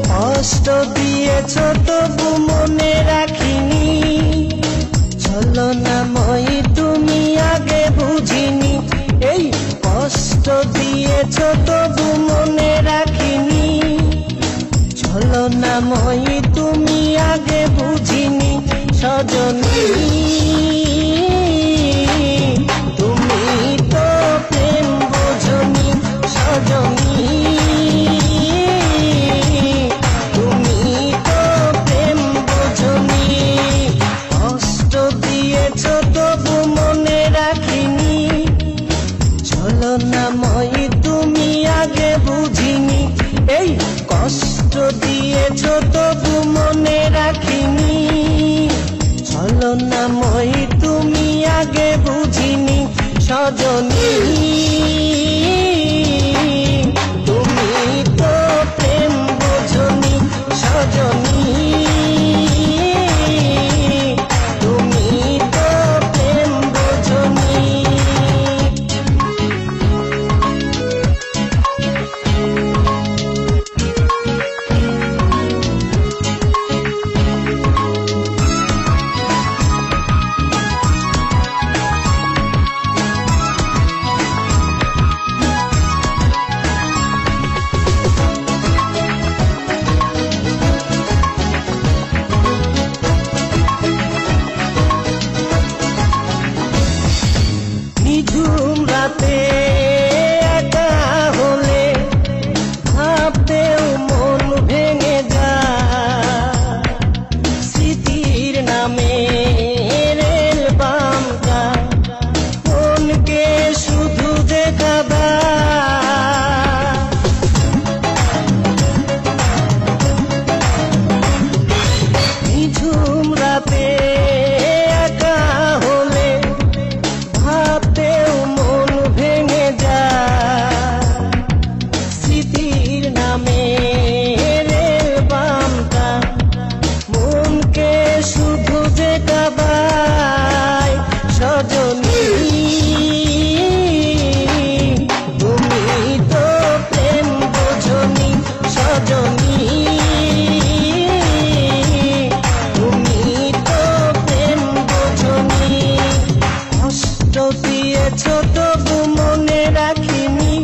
কষ্ট দিয়েছ তবু মনে রাখিনি, ছলনাময়ী তুমি আগে বুঝিনি। এই কষ্ট দিয়েছ তবু মনে রাখিনি, ছলনাময়ী তুমি আগে বুঝিনি। সজনী তুমি তো প্রেম বোঝনি, সজনী তুমি তো প্রেম বোঝনি। কষ্ট দিয়েছ তবু মনে রাখিনি, ছলনাময়ী তুমি আগে বুঝিনি। এই কষ্ট দিয়েছ তবু মনে রাখিনি, ছলনাময়ী তুমি আগে বুঝিনি। সজনী তুমি তো প্রেম বোঝনি, সজনী তুমি তো প্রেম বোঝনি। নিঝুম রাতে একা হলে ভাবতেও মন ভেঙে যায়, স্মৃতির নামে রেল বামটা মনকে শুধু দেখাবা। নিঝুম রাতে একা হলে ভাবতেও মন ভেঙে যায়, স্মৃতির নামে রেল বামটা মনকে শুধু দেখাবায়। সজনী তুমি তো প্রেম বোঝনি, সজনী তুমি তো প্রেম বোঝনি। কষ্ট দিয়েছ তবু মনে রাখিনি,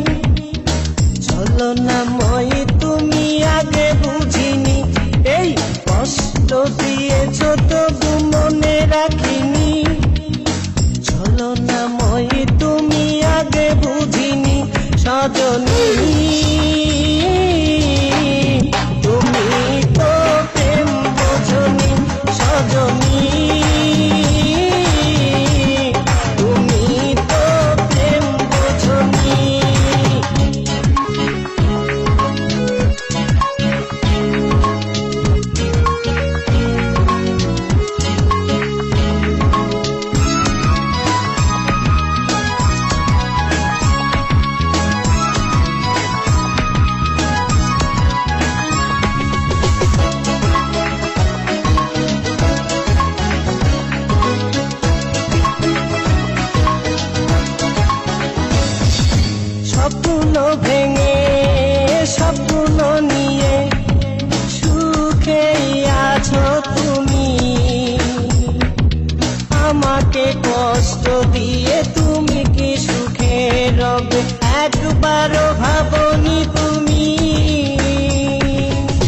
ছলনাময়ী তুমি আগে বুঝিনি। এই কষ্ট দিয়েছ তবু মনে রাখিনি, ছলনাময়ী তুমি আগে বুঝিনি। সজনী তুমি তো প্রেম বোঝনি, সজনী তুমি তো প্রেম বোঝনি। স্বপ্ন ভেঙে স্বপ্ন নিয়ে সুখেই আছো তুমি, আমাকে কষ্ট দিয়ে তুমি কি সুখে রবে একবারও ভাবনি তুমি।